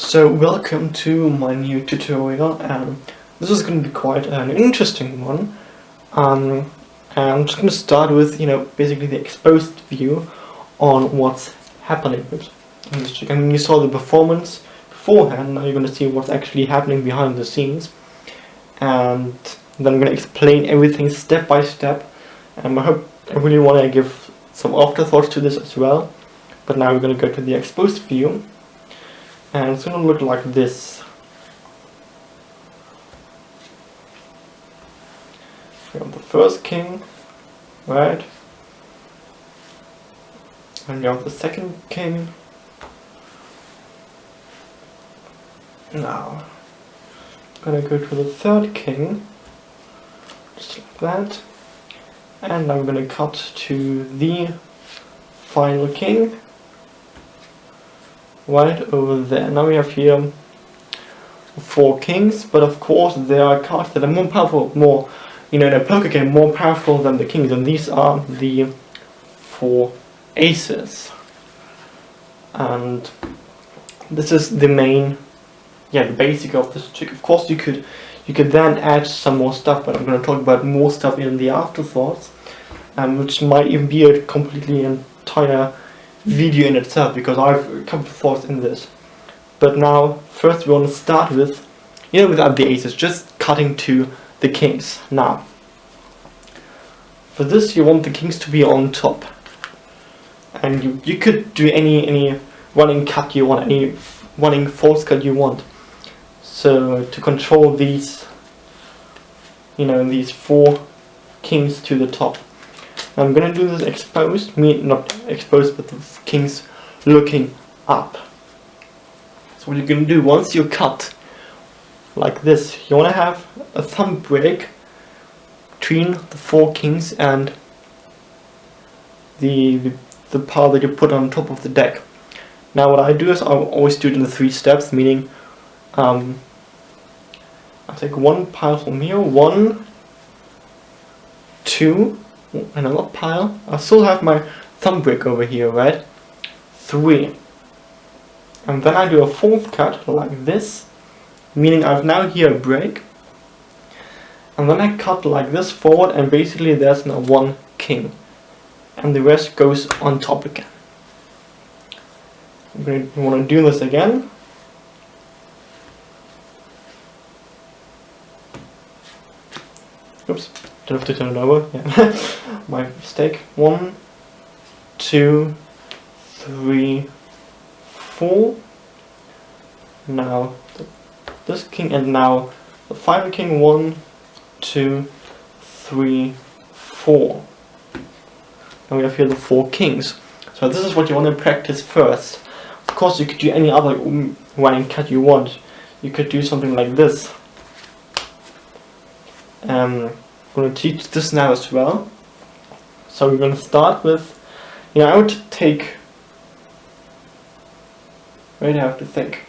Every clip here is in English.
So welcome to my new tutorial, and this is going to be quite an interesting one. And I'm just going to start with, basically the exposed view on what's happening with this chick. And you saw the performance beforehand, now you're going to see what's actually happening behind the scenes. And then I'm going to explain everything step by step. And I really want to give some afterthoughts to this as well. But now we're going to go to the exposed view. And it's going to look like this. We have the first king, right? And we have the second king. Now, I'm going to go to the third king, just like that. And I'm going to cut to the final king. Right over there. Now we have here 4 kings, but of course there are cards that are more powerful, in a poker game, more powerful than the kings, and these are the 4 aces. And this is the main, the basic of this trick. Of course you could then add some more stuff, but I'm going to talk about more stuff in the afterthoughts, which might even be a completely entire video in itself, because I have a couple of thoughts in this. But now, first we want to start with, without the aces, just cutting to the kings. Now, for this you want the kings to be on top, and you could do any running cut you want, any running false cut you want. So to control these, these 4 kings to the top. I'm gonna do this exposed, not exposed, but the kings looking up. So what you're gonna do, once you cut like this, you wanna have a thumb break between the 4 kings and the pile that you put on top of the deck. Now what I do is I always do it in the 3 steps, meaning I take 1 pile from here, 1, 2, another pile. I still have my thumb break over here, right? 3. And then I do a 4th cut like this, meaning I've now here a break. And then I cut like this forward, and basically there's now 1 king. And the rest goes on top again. I'm going to want to do this again. Oops. Don't have to turn it over. Yeah. My mistake. 1, 2, 3, 4. Now this king, and now the final king. 1, 2, 3, 4. And we have here the 4 kings. So this is what you want to practice first. Of course, you could do any other running cut you want. You could do something like this. I'm going to teach this now as well. So we're going to start with, I would take, wait, I have to think,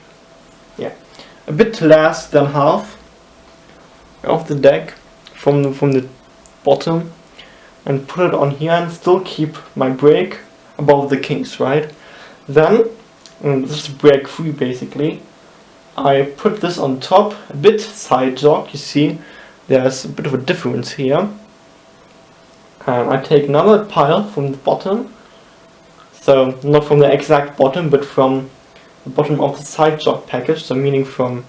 a bit less than half of the deck from the bottom, and put it on here, and still keep my break above the kings, right? Then, this is break 3 basically, I put this on top, a bit side jog, you see. There's a bit of a difference here. I take another pile from the bottom, so not from the exact bottom, but from the bottom of the side jog package, so meaning from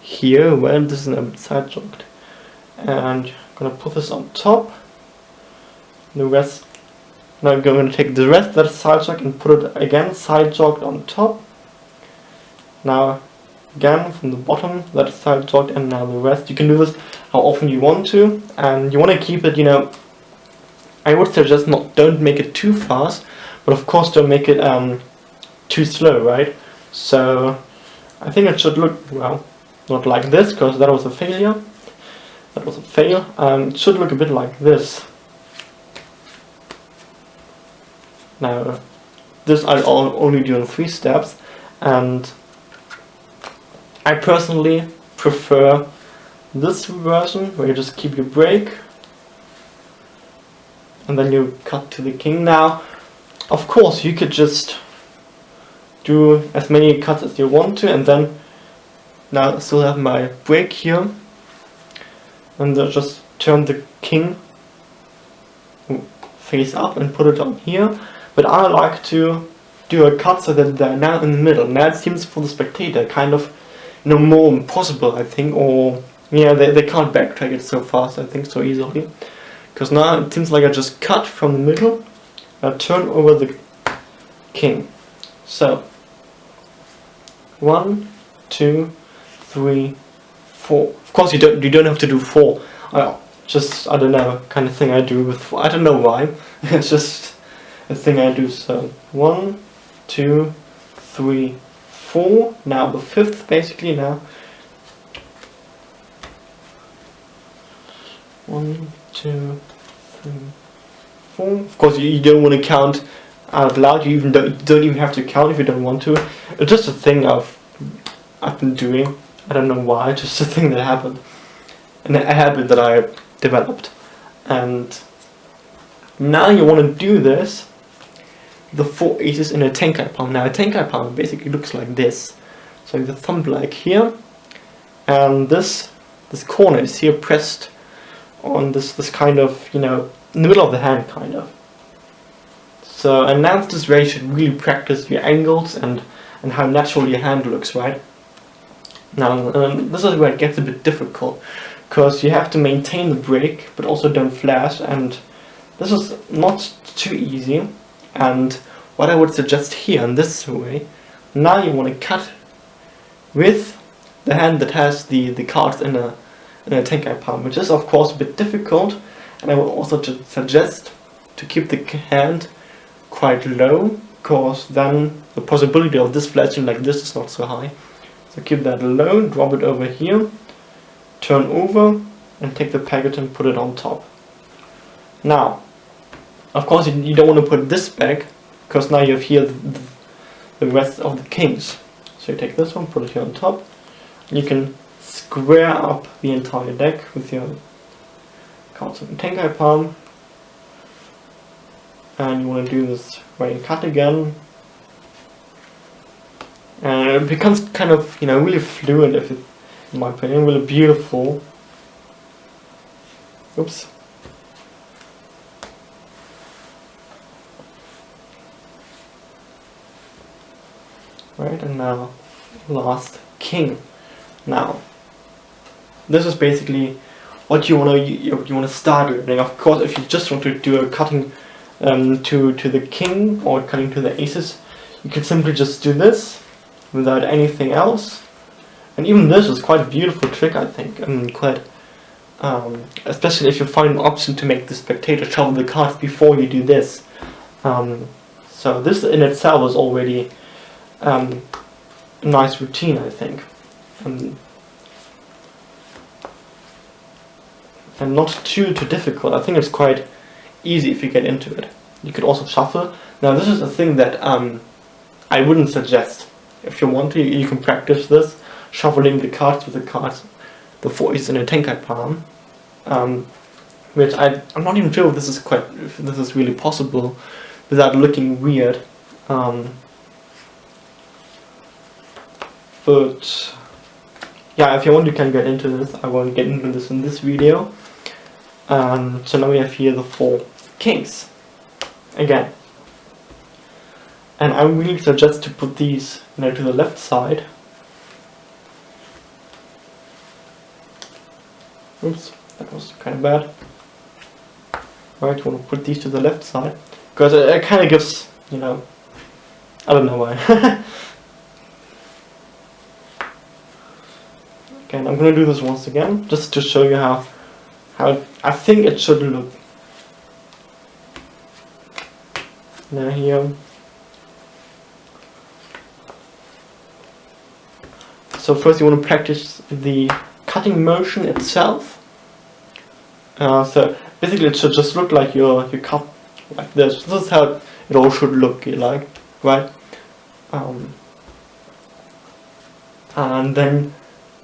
here, well, this is a side jogged. And I'm gonna put this on top. The rest, now I'm going to take the rest that is side jogged and put it again side jogged on top. Now again from the bottom that is side jogged, and now the rest. You can do this how often you want to, and you want to keep it, I would suggest don't make it too fast, but of course don't make it too slow, right? So I think it should look, well, not like this, because that was a failure. That was a fail. It should look a bit like this. Now this I'll only do in 3 steps, and I personally prefer this version, where you just keep your break and then you cut to the king. Now, of course, you could just do as many cuts as you want to, and then Now I still have my break here, and I just turn the king face up and put it on here. But I like to do a cut so that they're now in the middle. Now it seems for the spectator kind of, you know, more impossible, I think, or yeah, they can't backtrack it so fast, I think, so easily. Because now it seems like I just cut from the middle, I turn over the king. So 1, 2, 3, 4. Of course you don't have to do 4. Just, I don't know, kind of thing I do with 4. I don't know why. It's just a thing I do. So 1, 2, 3, 4. Now the 5th basically now. 1, 2, 3, 4. Of course you don't want to count out loud. You don't even have to count if you don't want to. It's just a thing I've been doing. I don't know why. It's just a thing that happened, and a habit that I developed. And now you want to do this. The 4 aces in a tenkai palm. Now a tenkai palm basically looks like this. So the thumb like here, and this corner is here pressed on this kind of, you know, in the middle of the hand kind of. So, and now this way you should really practice your angles and how natural your hand looks, right? Now this is where it gets a bit difficult, because you have to maintain the break but also don't flash, and this is not too easy. And what I would suggest here in this way, now you want to cut with the hand that has the cards in a tenkai palm, which is of course a bit difficult, and I would also suggest to keep the hand quite low, because then the possibility of this flashing like this is not so high. So keep that low, drop it over here, turn over, and take the packet and put it on top. Now, of course you don't want to put this back, because now you have here the rest of the kings. So you take this one, put it here on top, and you can square up the entire deck with your cards in the tenkai palm. And you want to do this running cut again, and it becomes kind of, you know, really fluid, in my opinion, really beautiful. Oops. Right, and now last king. Now this is basically what you want to start with. And of course, if you just want to do a cutting to the king or cutting to the aces, you can simply just do this without anything else. And even this is quite a beautiful trick, I think. Quite, especially if you find an option to make the spectator shuffle the cards before you do this. So this in itself is already a nice routine, I think. And not too difficult. I think it's quite easy if you get into it. You could also shuffle. Now this is a thing that I wouldn't suggest. If you want to, you can practice this, shuffling the cards with the cards, the 4 aces in a tenkai palm, which I'm not even sure if this is really possible without looking weird. But yeah, if you want, you can get into this. I won't get into this in this video. So now we have here the 4 kings again, and I really suggest to put these, you know, to the left side. Oops, that was kind of bad. Right, you want to put these to the left side, because it kind of gives, you know, I don't know why. Okay, I'm gonna do this once again, just to show you how I think it should look. Now here. So first you want to practice the cutting motion itself. So basically it should just look like you cut like this. This is how it all should look like, right? And then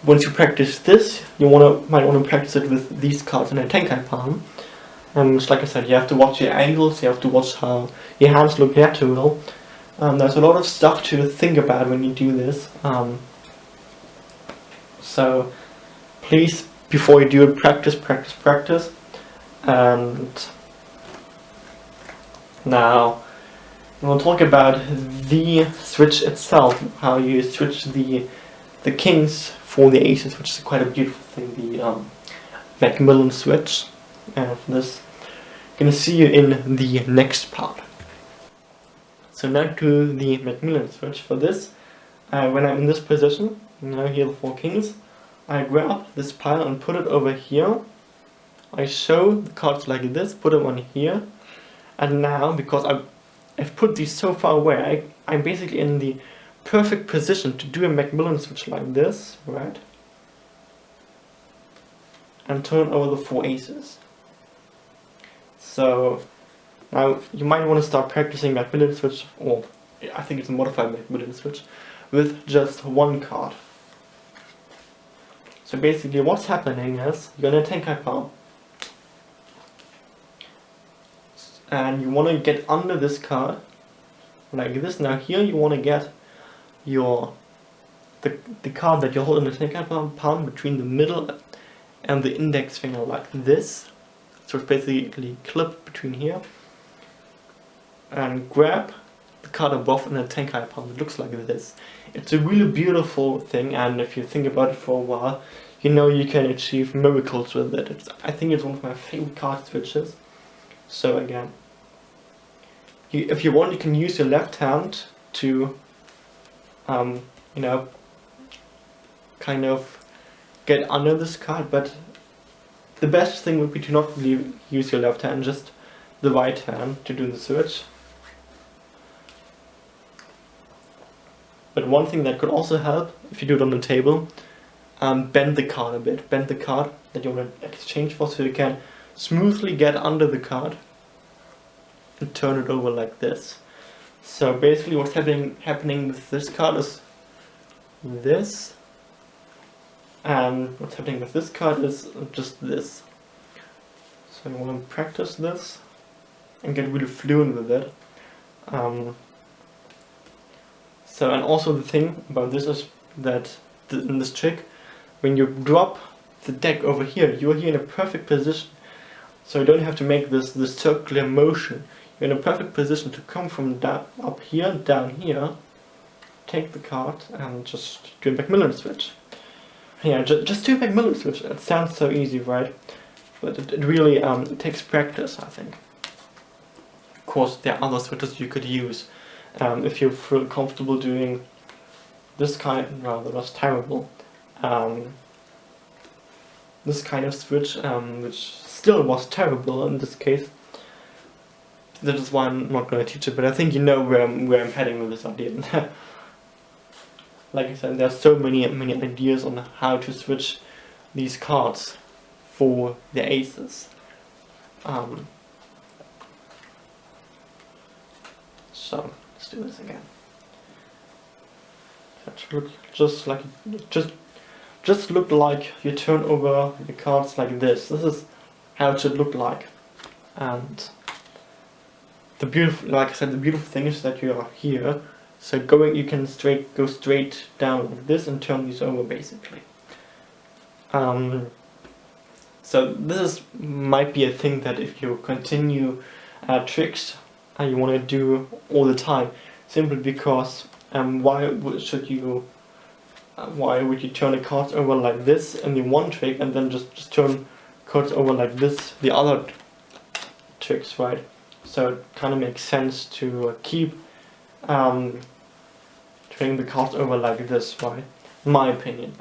once you practice this, you might want to practice it with these cards in a tenkai palm. And like I said, you have to watch your angles, you have to watch how your hands look natural. There's a lot of stuff to think about when you do this. So please, before you do it, practice. And now we'll talk about the switch itself, how you switch the kings for the aces, which is quite a beautiful thing, the Macmillan switch. And for this, I'm gonna see you in the next part. So now to the Macmillan switch. For this, when I'm in this position, now here are the 4 kings, I grab this pile and put it over here. I show the cards like this, put them on here, and now, because I've put these so far away, I'm basically in the perfect position to do a Macmillan switch like this, right? And turn over the 4 aces. So now you might want to start practicing Macmillan switch, or I think it's a modified Macmillan switch, with just 1 card. So basically what's happening is, you're in a tenkai palm, and you want to get under this card, like this. Now here you want to get the card that you hold in the tenkai palm between the middle and the index finger, like this. So it's basically clipped between here, and grab the card above in the tenkai palm. It looks like this. It's a really beautiful thing, and if you think about it for a while, you know you can achieve miracles with it. I think it's one of my favorite card switches. So again, if you want, you can use your left hand to, you know, kind of get under this card, but the best thing would be to not really use your left hand, just the right hand to do the switch. But one thing that could also help, if you do it on the table, bend the card a bit. Bend the card that you want to exchange for, so you can smoothly get under the card and turn it over like this. So basically what's happening with this card is this, and what's happening with this card is just this. So you want to practice this and get really fluent with it. So, and also the thing about this is that in this trick, when you drop the deck over here, you're here in a perfect position. So you don't have to make this circular motion. You're in a perfect position to come from up here, down here, take the card and just do a Macmillan switch. Yeah, just do a Macmillan switch. It sounds so easy, right? But it really takes practice, I think. Of course, there are other switches you could use. If you feel comfortable doing this kind, well, that was terrible. This kind of switch, which still was terrible in this case. That is why I'm not going to teach it, but I think you know where I'm heading with this idea. Like I said, there's so many ideas on how to switch these cards for the aces. So let's do this again. That should look just look like you turn over the cards like this. This is how it should look like. And the beautiful, like I said, the beautiful thing is that you are here. So you can go straight down like this and turn these over basically. So this might be a thing that if you continue tricks you want to do all the time, simply because why would you turn the cards over like this in the one trick and then just turn cards over like this the other tricks, right? So it kind of makes sense to keep turning the cards over like this, right? In my opinion,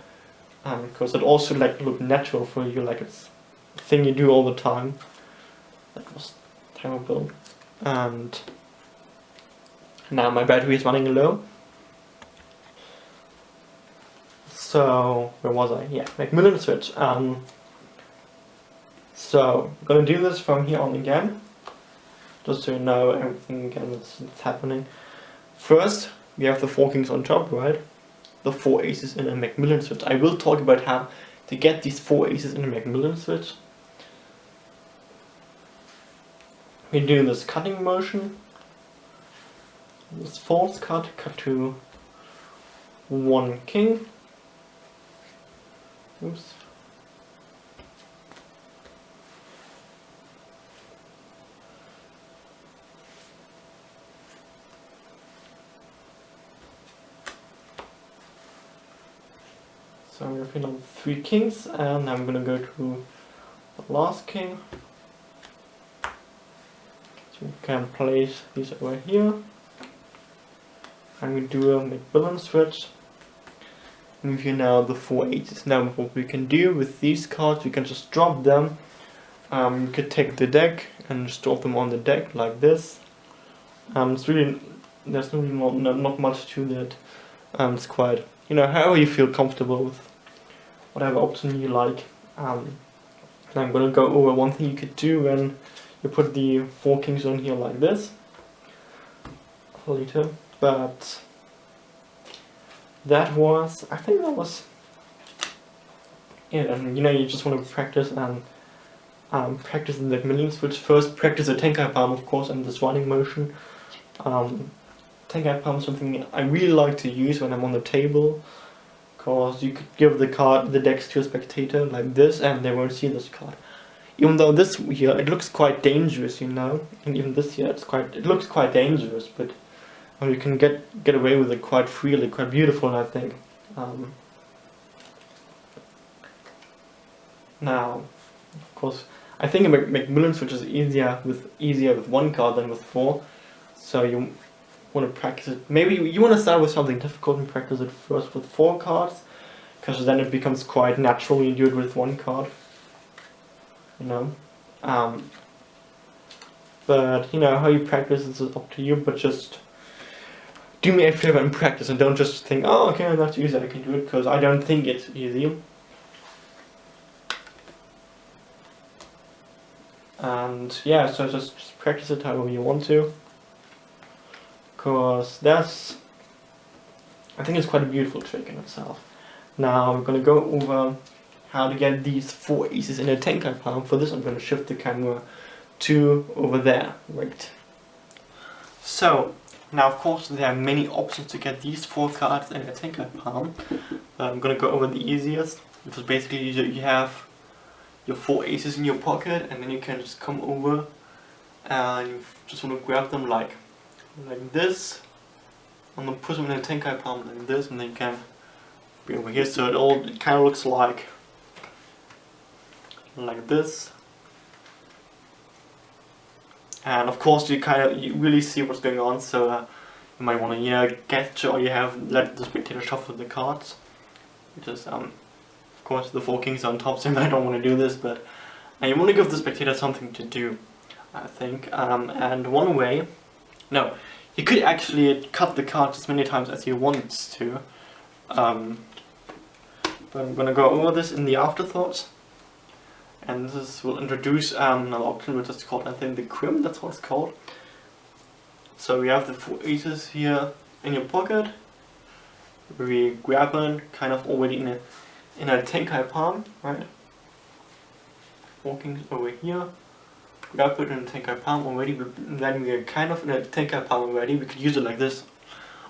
because it also look natural for you, like it's a thing you do all the time. That was terrible. And now my battery is running low. So where was I? Yeah, Macmillan switch. So I'm gonna do this from here on again, just so you know everything again that's happening. First, we have the 4 kings on top, right? The 4 aces in a Macmillan switch. I will talk about how to get these 4 aces in a Macmillan switch. We do this cutting motion, this false cut to 1 king, Oops. So I'm going to on 3 kings, and I'm going to go to the last king. So we can place these over here. And we do a Macmillan switch. And here now the 4 aces. Now what we can do with these cards, we can just drop them. You could take the deck and just drop them on the deck like this. It's really, there's really not much to that. It's quite, you know, however you feel comfortable with, whatever option you like. And I'm gonna go over one thing you could do when you put the 4 kings on here like this later. But that was, I think that was it. And you know, you just want to practice and practice the Macmillan switch first. Practice the tenkai palm, of course, and the swutting motion. Tenkai palm is something I really like to use when I'm on the table, because you could give the decks to a spectator like this, and they won't see this card. Even though this here it looks quite dangerous, you know, and even this here it looks quite dangerous, but you can get away with it quite freely, quite beautiful, I think. Now, of course, I think a Macmillan switch is easier with 1 card than with 4. So you want to practice it. Maybe you want to start with something difficult and practice it first with 4 cards, because then it becomes quite natural when you do it with 1 card. You know. But you know how you practice is up to you. But just do me a favor and practice, and don't just think, oh, okay, that's easy, I can do it, because I don't think it's easy. And yeah, so just practice it however you want to, because I think it's quite a beautiful trick in itself. Now we're going to go over how to get these 4 aces in a tenkai palm. For this I'm going to shift the camera to over there, right? So now, of course, there are many options to get these 4 cards in a tenkai palm. I'm gonna go over the easiest, which is basically you have your 4 aces in your pocket, and then you can just come over and you just want to grab them like this. I'm gonna put them in a tenkai palm like this, and then you can be over here. So it kind of looks like this. And of course you really see what's going on, so you might want to get or let the spectator shuffle the cards. Because of course the 4 kings are on top, so you might not want to do this, but you want to give the spectator something to do, I think. And one way, no, you could actually cut the cards as many times as you want to. But I'm gonna go over this in the afterthoughts. And this will introduce another option which is called, I think, the crim, that's what it's called. So we have the 4 aces here in your pocket. We grab them kind of already in a tenkai palm, right? 4 kings over here. Grab it in a tenkai palm already, but then we are kind of in a tenkai palm already. We could use it like this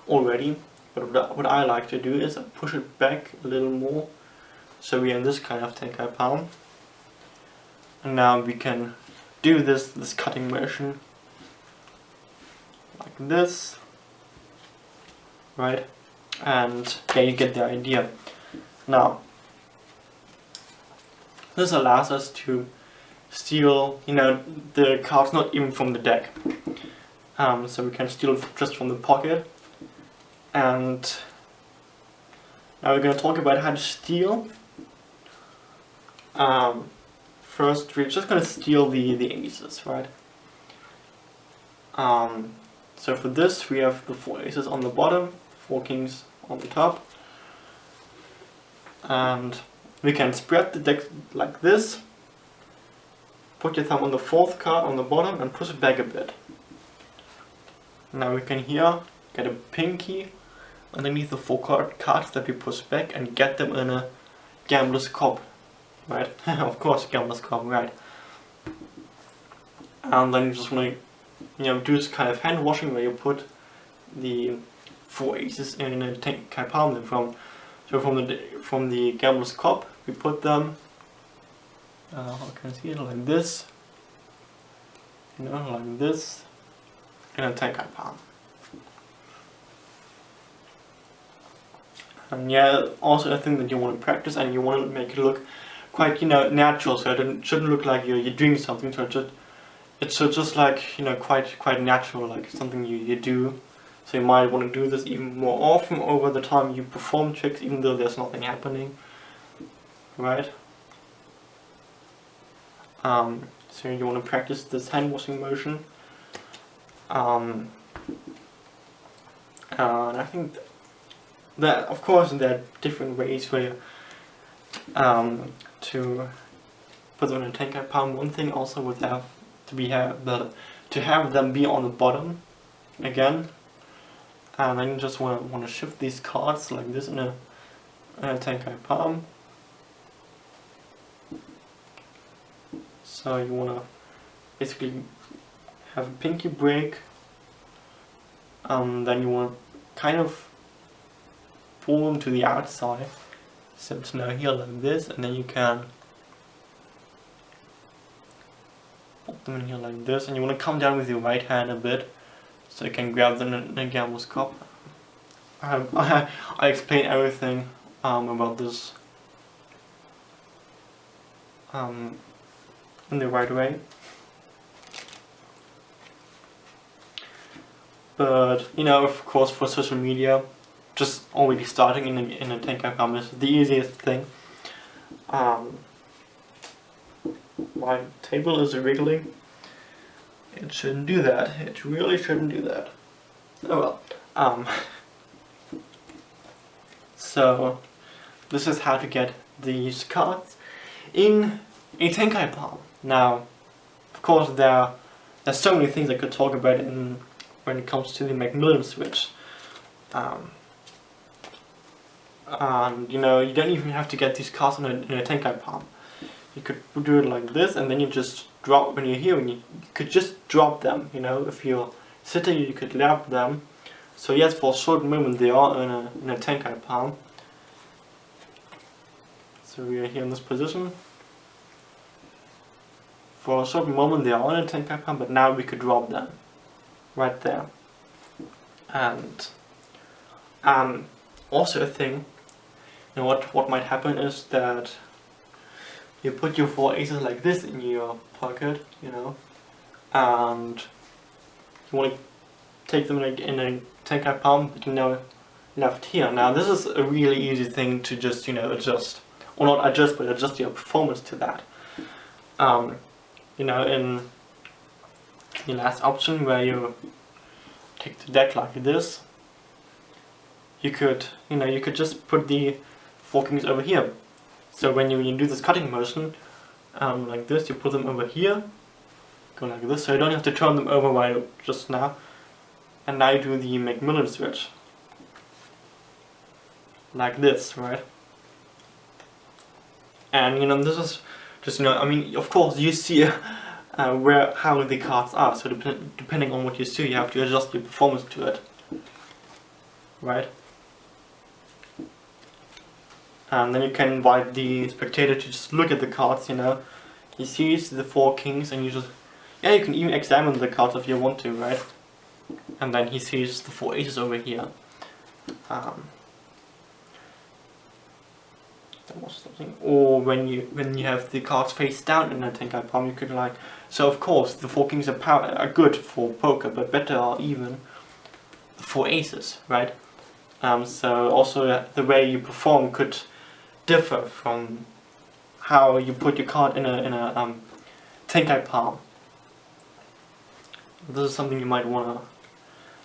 already. But what I like to do is I push it back a little more, so we are in this kind of tenkai palm. And now we can do this cutting motion like this, right? And yeah, you get the idea. Now, this allows us to steal, the cards not even from the deck. So we can steal just from the pocket. And now we're going to talk about how to steal. First, we're just going to steal the aces, right? So for this, we have the 4 aces on the bottom, 4 kings on the top. And we can spread the deck like this. Put your thumb on the 4th card on the bottom and push it back a bit. Now we can here get a pinky underneath the 4 cards that we push back and get them in a gambler's cup. Right, of course, gambler's cup, right. And then you just want to, do this kind of hand washing where you put the 4 aces in a tenkai palm from So from the gambler's cup, we put them. How can I see it? Like this. You know, like this, in a tenkai palm. And yeah, also I think that you want to practice and you want to make it look quite, you know, natural. So it shouldn't look like you're doing something. So it should just like, you know, quite natural, like something you do. So you might want to do this even more often over the time you perform tricks, even though there's nothing happening, right? So you want to practice this hand washing motion. And I think that, of course, there are different ways where to put them in a tenkai palm. One thing also would have to have them be on the bottom again, and then you just want to shift these cards like this in a tenkai palm. So you want to basically have a pinky break, then you want to kind of pull them to the outside, so it's now here like this, and then you can put them in here like this, and you want to come down with your right hand a bit, so you can grab them in the gambler's cup. I explain everything about this in the right way. But, you know, of course, for social media, just already starting in a tenkai palm is the easiest thing. My table is wiggling. It shouldn't do that. It really shouldn't do that. Oh well. So this is how to get these cards in a tenkai palm. Now, of course, there's so many things I could talk about when it comes to the Macmillan switch. And you know, you don't even have to get these cards in a tenkai palm. You could do it like this, and then you just drop when you're here, and you could just drop them. You know, if you're sitting, you could grab them. So yes, for a short moment they are in a tenkai palm. So we are here in this position. For a short moment they are in a tenkai palm, but now we could drop them right there. And also a thing, you know, what might happen is that you put your 4 aces like this in your pocket, you know, and you want to take them in a tenkai palm, but you know, left here. Now this is a really easy thing to just, you know, adjust, or not adjust, but adjust your performance to that. You know, in the last option where you take the deck like this, you could just put the 4 kings over here. So when you do this cutting motion, like this, you put them over here, go like this, so you don't have to turn them over right just now. And now you do the Macmillan switch, like this, right? And you know, this is just, you know, I mean, of course you see how the cards are, so depending on what you see, you have to adjust your performance to it, right? And then you can invite the spectator to just look at the cards, you know. He sees the 4 kings, and you just, yeah, you can even examine the cards if you want to, right? And then he sees the 4 aces over here. That was something. Or when you have the cards face down in a tenkai palm, you could like, so of course the 4 kings are good for poker, but better are even the 4 aces, right? So also the way you perform could differ from how you put your card in a tenkai palm. This is something you might want to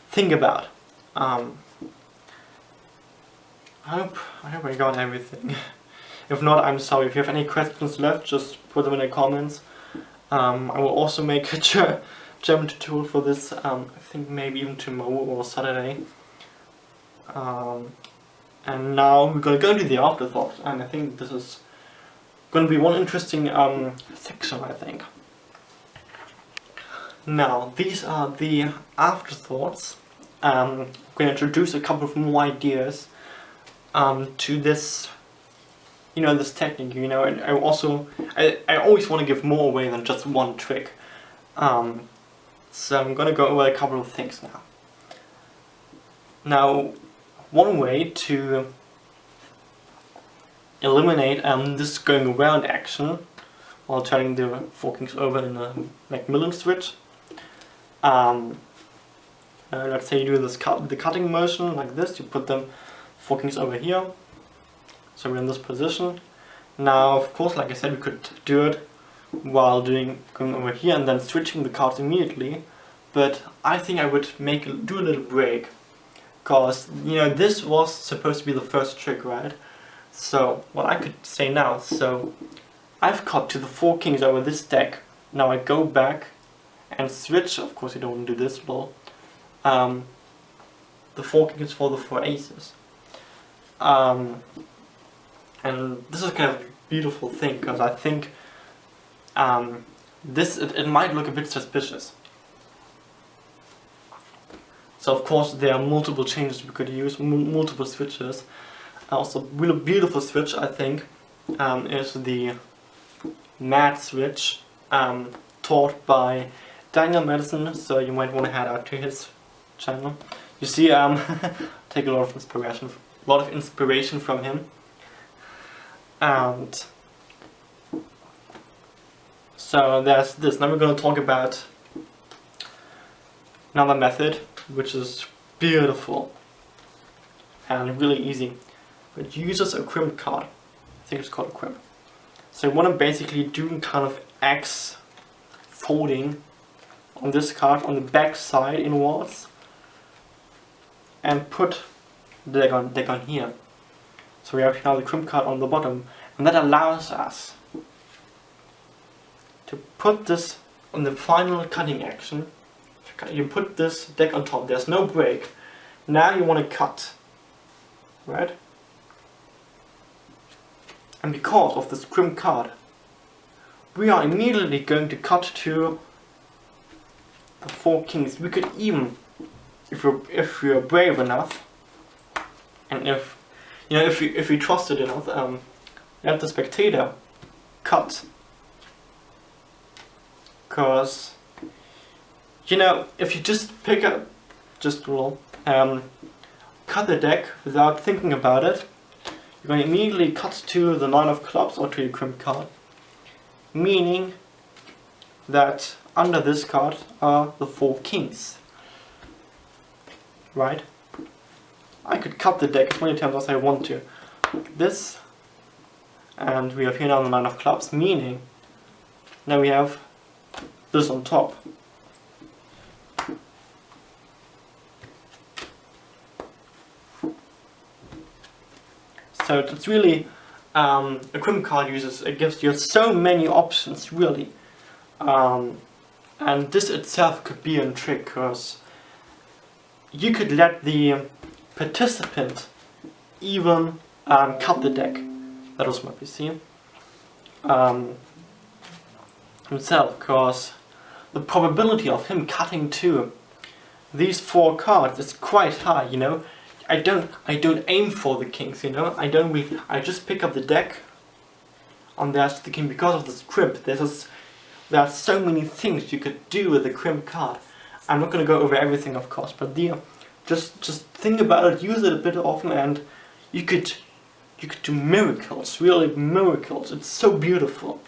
think about. I hope I got everything. If not, I'm sorry. If you have any questions left, just put them in the comments. I will also make a German tutorial for this, I think maybe even tomorrow or Saturday. And now we're going to go into the afterthought, and I think this is going to be one interesting section, I think. Now, these are the afterthoughts. I'm going to introduce a couple of more ideas to this, you know, this technique, you know, and I always want to give more away than just one trick. So I'm gonna go over a couple of things now. Now, one way to eliminate this going around action while turning the 4 kings over in a Macmillan switch. Let's say you do this the cutting motion like this, you put them 4 kings over here, so we're in this position. Now, of course, like I said, we could do it while going over here and then switching the cards immediately, but I think I would do a little break, because, you know, this was supposed to be the first trick, right? So what I could say now, so I've cut to the 4 kings over this deck. Now I go back and switch. Of course you don't want to do this, lol. The 4 kings for the 4 aces. And this is kind of a beautiful thing, because I think it might look a bit suspicious. So of course there are multiple changes we could use, multiple switches. Also, really beautiful switch, I think, is the Mad switch, taught by Daniel Madison, so you might want to head out to his channel. You see, take a lot of inspiration from him. And so there's this. Now we're going to talk about another method, which is beautiful and really easy. It uses a crimp card. I think it's called a crimp. So you want to basically do kind of X folding on this card on the back side inwards and put the deck on here. So we have now the crimp card on the bottom, and that allows us to put this on the final cutting action. You put this deck on top, there's no break. Now you want to cut, right? And because of this crimp card, we are immediately going to cut to the 4 kings. We could even, if we are brave enough, and if we trusted enough, let the spectator cut. Because, you know, if you just pick up, cut the deck without thinking about it, you're going to immediately cut to the 9 of clubs or to your crimp card, meaning that under this card are the 4 kings, right? I could cut the deck as many times as I want to, like this, and we have here now the 9 of clubs, meaning now we have this on top. So it's really, a crimp card it gives you so many options, really. And this itself could be a trick, because you could let the participant even cut the deck. That was my PC. Himself, because the probability of him cutting to these 4 cards is quite high, you know. I don't aim for the kings, you know. I just pick up the deck and there's the king. Because of this crimp, there are so many things you could do with the crimp card. I'm not going to go over everything, of course, but just think about it, use it a bit often, and you could do miracles, really miracles. It's so beautiful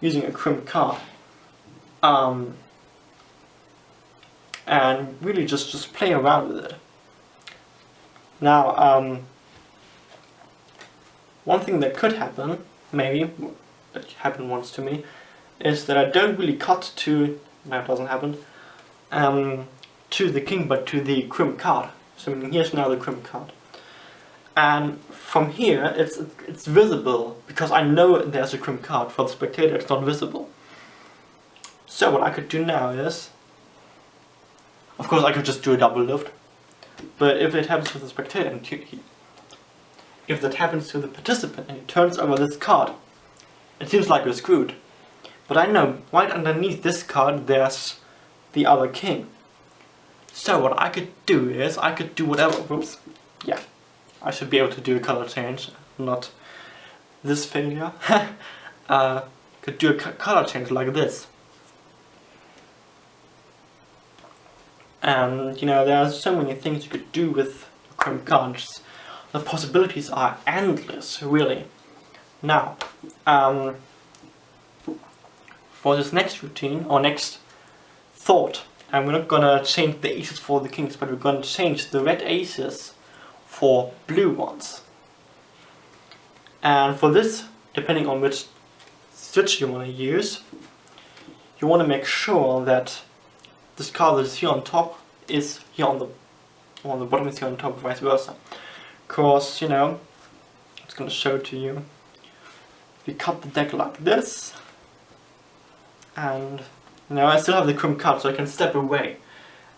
using a crimp card. And really just play around with it. Now, one thing that could happen, maybe, that happened once to me, is that I don't really cut to, no, it doesn't happen, to the king, but to the crimp card. So here's now the crimp card. And from here, it's visible, because I know there's a crimp card. For the spectator, it's not visible. So what I could do now is, of course I could just do a double lift, but if it happens to the spectator, and if that happens to the participant and he turns over this card, it seems like we're screwed. But I know right underneath this card there's the other king. So what I could do is, I could do whatever, I should be able to do a color change, not this failure. Could do a color change like this. And you know, there are so many things you could do with chrome cards. The possibilities are endless, really. Now, for this next routine, or next thought, and we're not gonna change the aces for the kings, but we're gonna change the red aces for blue ones. And for this, depending on which switch you want to use, you want to make sure that this card that is here on top is here on the bottom is here on top, vice versa. Because, you know, it's going to show it to you. We cut the deck like this, and now I still have the chrome card, so I can step away.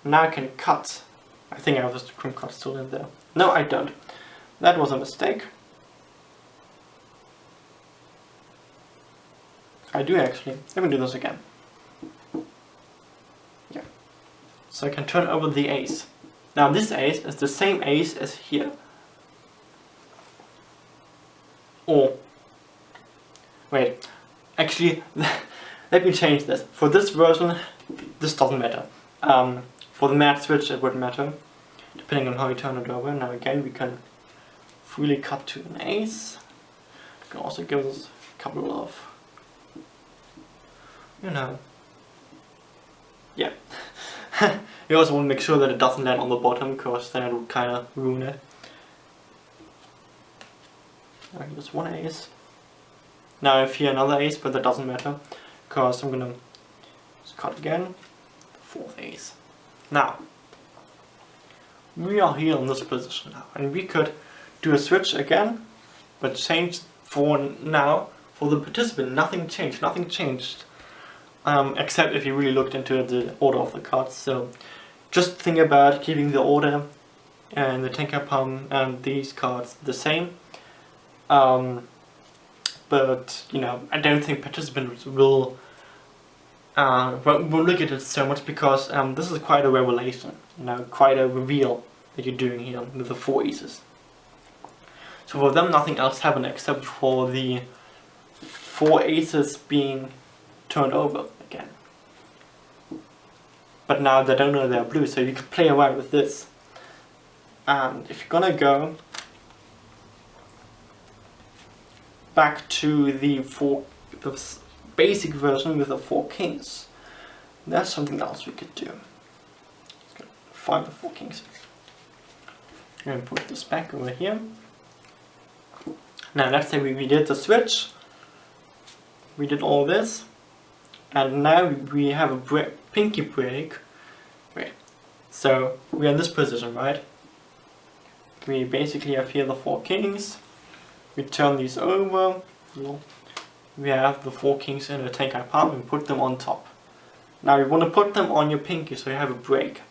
Now I can cut. I think I have this chrome card still in there. No, I don't. That was a mistake. I do actually. Let me do this again. Yeah. So I can turn over the ace. Now this ace is the same ace as here. Or, wait, actually, let me change this. For this version, this doesn't matter. For the matte switch, it would matter, depending on how you turn it over. Now again, we can freely cut to an ace. We can also give this a couple of, you know, yeah. You also want to make sure that it doesn't land on the bottom, because then it would kind of ruin it. Alright, just one ace. Now I have here another ace, but that doesn't matter, because I'm gonna just cut again. Fourth ace. Now, we are here in this position now, and we could do a switch again, but change for now, for the participant, nothing changed, except if you really looked into the order of the cards. So just think about keeping the order and the tenkai palm and these cards the same. But you know, I don't think participants will look at it so much, because this is quite a revelation, you know, quite a reveal that you're doing here with the four aces. So for them, nothing else happened except for the four aces being turned over again. But now they don't know they're blue, so you can play around with this. And if you're gonna go back to the basic version with the four kings, there's something else we could do. Let's find the four kings. I'm gonna put this back over here. Now let's say we did the switch, we did all this, and now we have a pinky break. Wait, so we're in this position, right? We basically have here the four kings. We turn these over. We have the four kings in a tenkai palm and put them on top. Now you want to put them on your pinky so you have a break.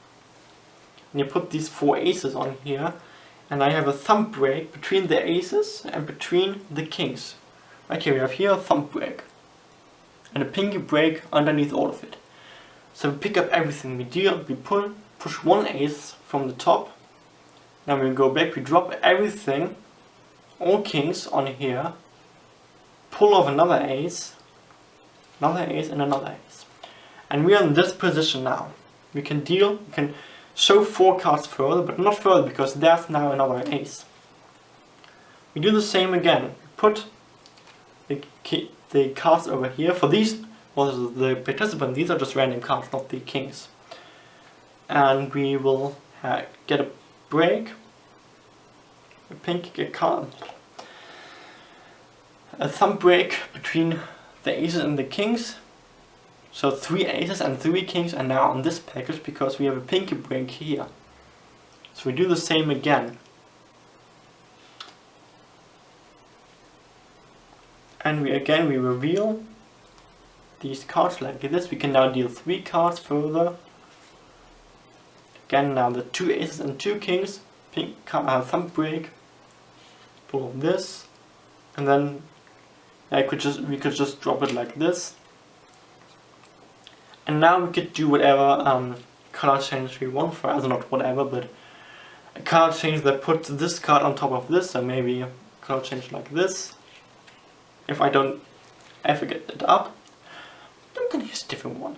And you put these four aces on here, and I have a thumb break between the aces and between the kings. Right here we have here a thumb break and a pinky break underneath all of it. So we pick up everything we deal, we push one ace from the top. Then we go back, we drop everything, all kings on here, pull off another ace, and another ace. And we are in this position now. We can deal, we can show four cards further, but not further because there's now another ace. We do the same again. We put the cards over here. For these, well, the participant, these are just random cards, not the kings. And we will get a break, a pinky card, a thumb break between the aces and the kings. So 3 aces and 3 kings are now on this package because we have a pinky break here. So we do the same again. And we reveal these cards like this. We can now deal 3 cards further. Again, now the 2 aces and 2 kings, thumb break, pull this, and then we could just drop it like this. And now we could do whatever color change we want for us, not whatever, but a card change that puts this card on top of this, and maybe a card change like this. If I don't ever get it up, I'm gonna use a different one.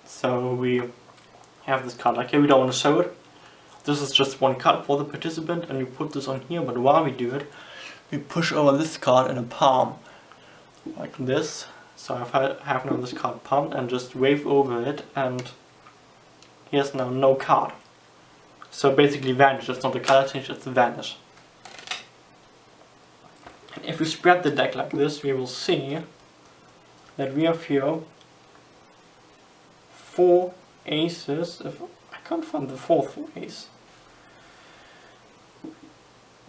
So we have this card like here, we don't want to show it. This is just one card for the participant, and we put this on here, but while we do it, we push over this card in a palm, like this. So I have now this card palmed, and just wave over it, and here's now no card. So basically vanish, it's not a color change, it's a vanish. And if we spread the deck like this, we will see that we have here 4 aces. If I can't find the 4th ace.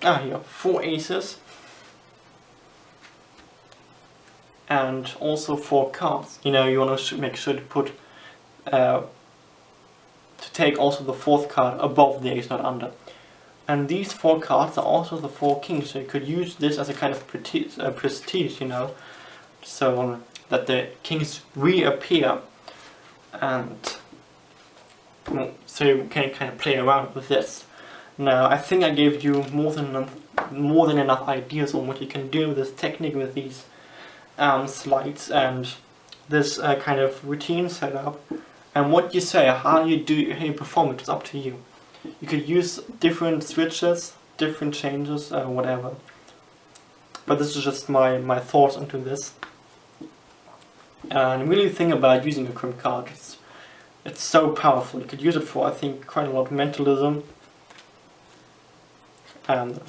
Here, 4 aces. And also 4 cards. You know, you want to make sure to put, to take also the 4th card above the ace, not under. And these 4 cards are also the 4 kings, so you could use this as a kind of prestige, you know, so that the kings reappear, and so you can kind of play around with this. Now, I think I gave you more than enough ideas on what you can do with this technique, with these slides and this kind of routine setup. And what you say, how you perform it is up to you. You could use different switches, different changes, whatever. But this is just my thoughts into this. And really think about using a crimp card. It's so powerful. You could use it for, I think, quite a lot of mentalism. And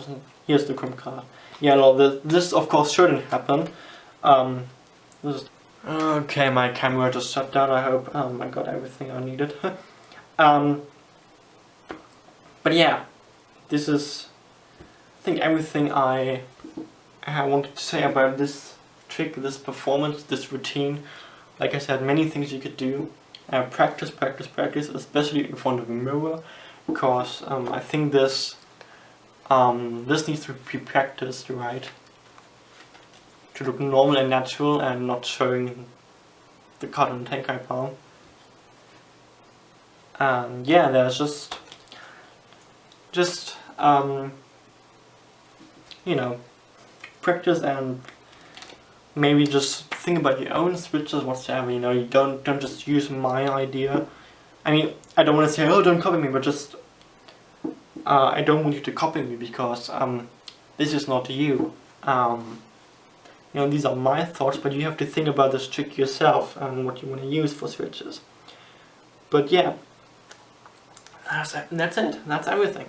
here's the crimp card. Yeah, no, this of course shouldn't happen. Okay, my camera just shut down. I hope I got everything I needed. But yeah, this is, I think, everything I wanted to say about this trick, this performance, this routine. Like I said, many things you could do. Practice, especially in front of a mirror, because I think this needs to be practiced, right? To look normal and natural, and not showing the card on the tenkai palm. And yeah, there's just you know, practice, and maybe just think about your own switches whatsoever. You know, you don't just use my idea. I mean, I don't want to say, oh, don't copy me, but just I don't want you to copy me, because this is not you. You know, these are my thoughts, but you have to think about this trick yourself and what you want to use for switches. But yeah, that's it. That's everything.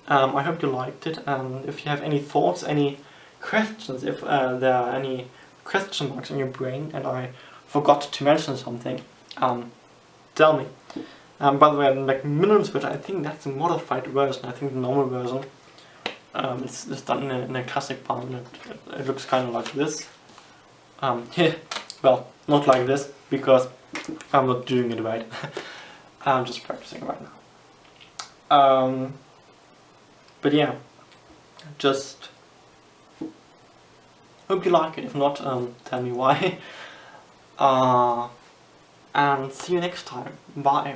I hope you liked it, and if you have any thoughts, any questions, if there are any question marks in your brain and I forgot to mention something, tell me. By the way, the Macmillan switch, I think that's a modified version. I think the normal version, it's done in a classic palm. It looks kind of like this. Well, not like this, because I'm not doing it right. I'm just practicing right now. But yeah, just hope you like it. If not, tell me why. And see you next time. Bye.